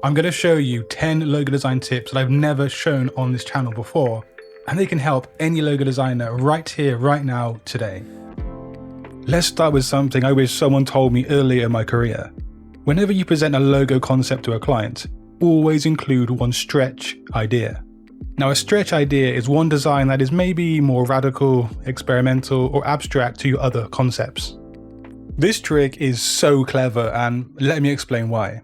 I'm going to show you 10 logo design tips that I've never shown on this channel before, and they can help any logo designer right here, right now, today. Let's start with something I wish someone told me earlier in my career. Whenever you present a logo concept to a client, always include one stretch idea. Now, a stretch idea is one design that is maybe more radical, experimental, or abstract to your other concepts. This trick is so clever, and let me explain why.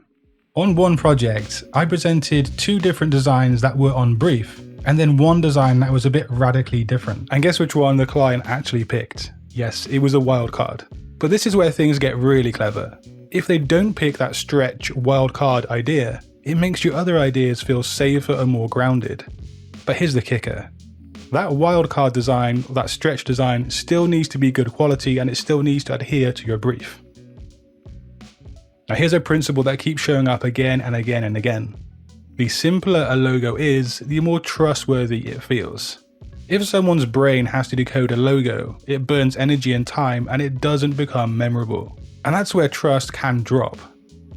On one project, I presented 2 different designs that were on brief, and then one design that was a bit radically different. And guess which one the client actually picked? Yes, it was a wild card. But this is where things get really clever. If they don't pick that stretch wild card idea, it makes your other ideas feel safer and more grounded. But here's the kicker. That wildcard design, that stretch design, still needs to be good quality, and it still needs to adhere to your brief. Now here's a principle that keeps showing up again and again and again. The simpler a logo is, the more trustworthy it feels. If someone's brain has to decode a logo, it burns energy and time, and it doesn't become memorable. And that's where trust can drop.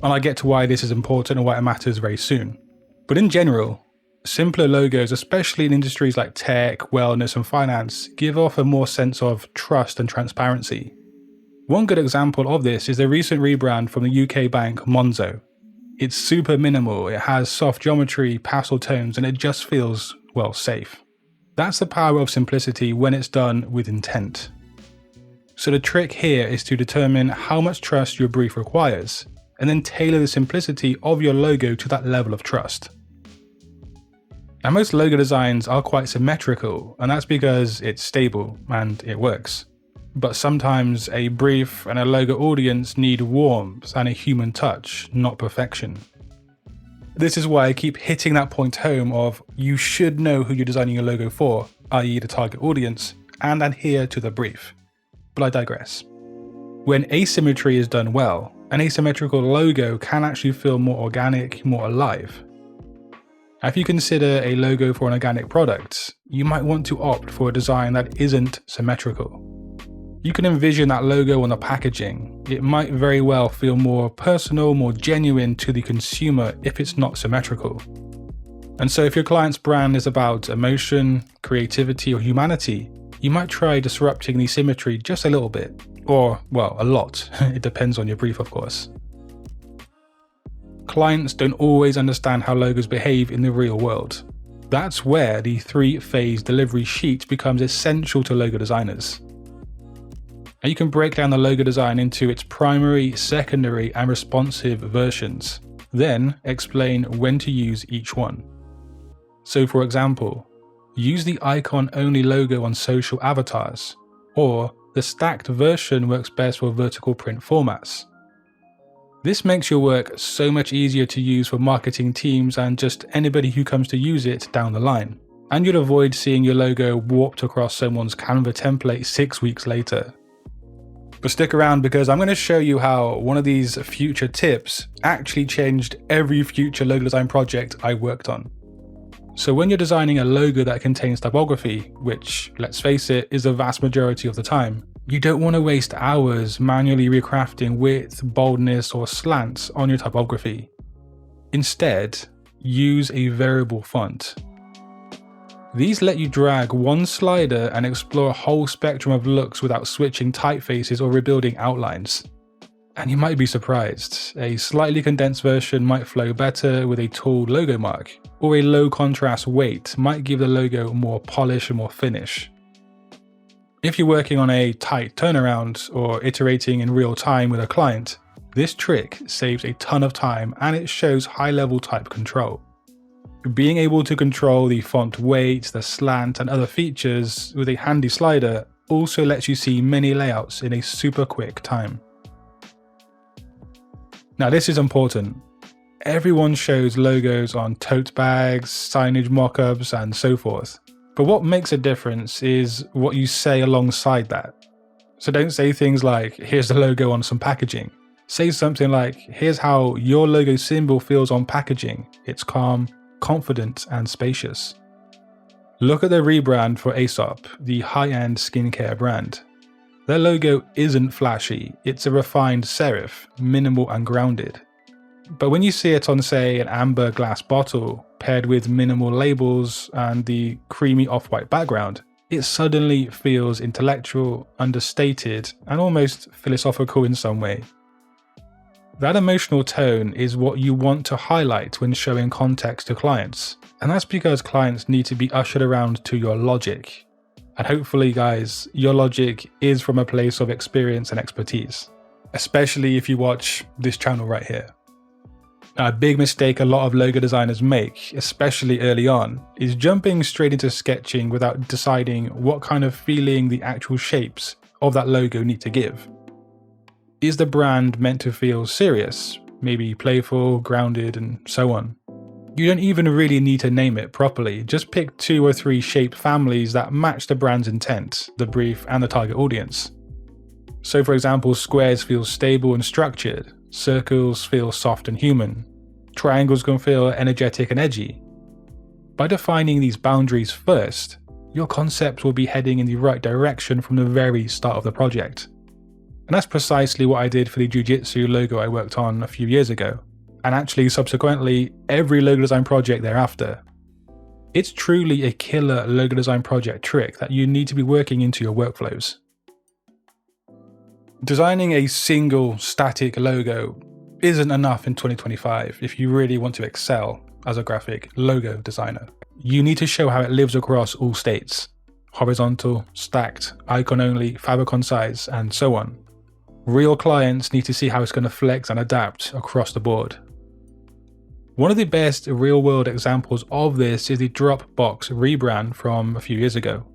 And I get to why this is important and why it matters very soon. But in general, simpler logos, especially in industries like tech, wellness, and finance, give off a more sense of trust and transparency. One good example of this is the recent rebrand from the UK bank Monzo. It's super minimal, it has soft geometry, pastel tones, and it just feels, well, safe. That's the power of simplicity when it's done with intent. So the trick here is to determine how much trust your brief requires, and then tailor the simplicity of your logo to that level of trust. Now, most logo designs are quite symmetrical, and that's because it's stable and it works. But sometimes a brief and a logo audience need warmth and a human touch, not perfection. This is why I keep hitting that point home of you should know who you're designing your logo for, i.e. the target audience, and adhere to the brief. But I digress. When asymmetry is done well, an asymmetrical logo can actually feel more organic, more alive. If you consider a logo for an organic product, you might want to opt for a design that isn't symmetrical. You can envision that logo on the packaging. It might very well feel more personal, more genuine to the consumer if it's not symmetrical. And so if your client's brand is about emotion, creativity, or humanity, you might try disrupting the symmetry just a little bit. Or, well, a lot. It depends on your brief, of course. Clients don't always understand how logos behave in the real world. That's where the 3-phase delivery sheet becomes essential to logo designers. And you can break down the logo design into its primary, secondary, and responsive versions. Then explain when to use each one. So for example, use the icon-only logo on social avatars, or the stacked version works best for vertical print formats. This makes your work so much easier to use for marketing teams and just anybody who comes to use it down the line. And you'll avoid seeing your logo warped across someone's Canva template 6 weeks later. But stick around because I'm going to show you how one of these future tips actually changed every future logo design project I worked on. So when you're designing a logo that contains typography, which, let's face it, is the vast majority of the time, you don't want to waste hours manually recrafting width, boldness, or slants on your typography. Instead, use a variable font. These let you drag one slider and explore a whole spectrum of looks without switching typefaces or rebuilding outlines. And you might be surprised, a slightly condensed version might flow better with a tall logo mark, or a low contrast weight might give the logo more polish and more finish. If you're working on a tight turnaround or iterating in real time with a client, this trick saves a ton of time and it shows high-level type control. Being able to control the font weight, the slant, and other features with a handy slider also lets you see many layouts in a super quick time. Now this is important. Everyone shows logos on tote bags, signage mockups, and so forth. But what makes a difference is what you say alongside that. So don't say things like, here's the logo on some packaging. Say something like, here's how your logo symbol feels on packaging. It's calm, confident, and spacious. Look at the rebrand for Aesop, the high-end skincare brand. Their logo isn't flashy, it's a refined serif, minimal and grounded. But when you see it on, say, an amber glass bottle paired with minimal labels and the creamy off-white background, it suddenly feels intellectual, understated, and almost philosophical in some way. That emotional tone is what you want to highlight when showing context to clients, and that's because clients need to be ushered around to your logic. And hopefully, guys, your logic is from a place of experience and expertise, especially if you watch this channel right here. A big mistake a lot of logo designers make, especially early on, is jumping straight into sketching without deciding what kind of feeling the actual shapes of that logo need to give. Is the brand meant to feel serious, maybe playful, grounded, and so on? You don't even really need to name it properly, just pick 2 or 3 shape families that match the brand's intent, the brief, and the target audience. So for example, squares feel stable and structured, circles feel soft and human, triangles can feel energetic and edgy. By defining these boundaries first, your concept will be heading in the right direction from the very start of the project. And that's precisely what I did for the Jiu-Jitsu logo I worked on a few years ago, and actually subsequently every logo design project thereafter. It's truly a killer logo design project trick that you need to be working into your workflows. Designing a single static logo isn't enough in 2025 if you really want to excel as a graphic logo designer. You need to show how it lives across all states: horizontal, stacked, icon only, favicon size, and so on. Real clients need to see how it's going to flex and adapt across the board. One of the best real-world examples of this is the Dropbox rebrand from a few years ago.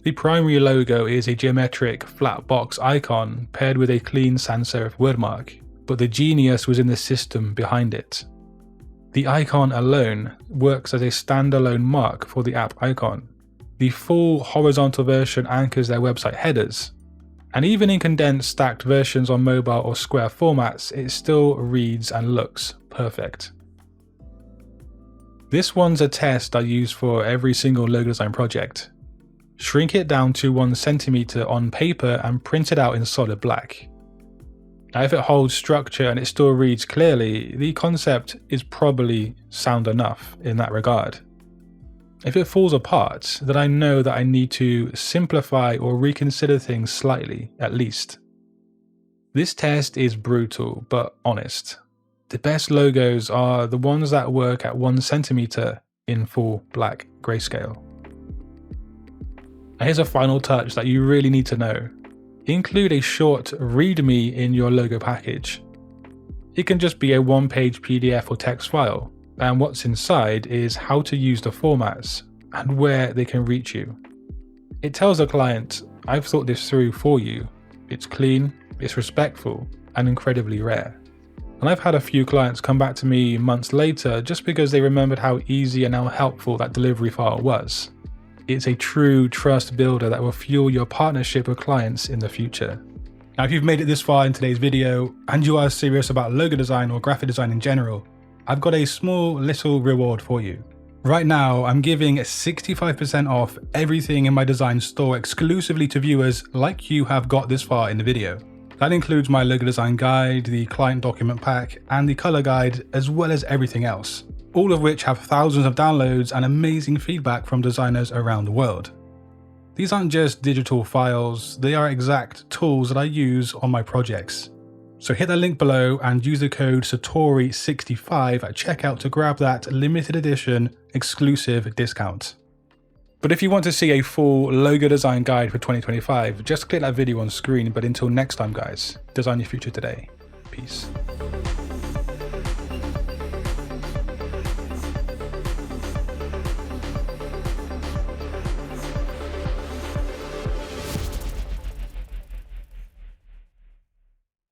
The primary logo is a geometric flat box icon paired with a clean sans serif wordmark, but the genius was in the system behind it. The icon alone works as a standalone mark for the app icon. The full horizontal version anchors their website headers, and even in condensed stacked versions on mobile or square formats, it still reads and looks perfect. This one's a test I use for every single logo design project. Shrink it down to 1 centimeter on paper and print it out in solid black. Now if it holds structure and it still reads clearly, the concept is probably sound enough in that regard. If it falls apart, then I know that I need to simplify or reconsider things slightly, at least. This test is brutal, but honest. The best logos are the ones that work at 1 centimeter in full black grayscale. Now here's a final touch that you really need to know. Include a short README in your logo package. It can just be a 1-page PDF or text file, and what's inside is how to use the formats and where they can reach you. It tells the client, I've thought this through for you. It's clean, it's respectful, and incredibly rare. And I've had a few clients come back to me months later just because they remembered how easy and how helpful that delivery file was. It's a true trust builder that will fuel your partnership with clients in the future. Now, if you've made it this far in today's video and you are serious about logo design or graphic design in general, I've got a small little reward for you. Right now, I'm giving 65% off everything in my design store exclusively to viewers like you have got this far in the video. That includes my logo design guide, the client document pack, and the color guide, as well as everything else, all of which have thousands of downloads and amazing feedback from designers around the world. These aren't just digital files, they are exact tools that I use on my projects. So hit the link below and use the code Satori65 at checkout to grab that limited edition exclusive discount. But if you want to see a full logo design guide for 2025, just click that video on screen. But until next time guys, design your future today. Peace.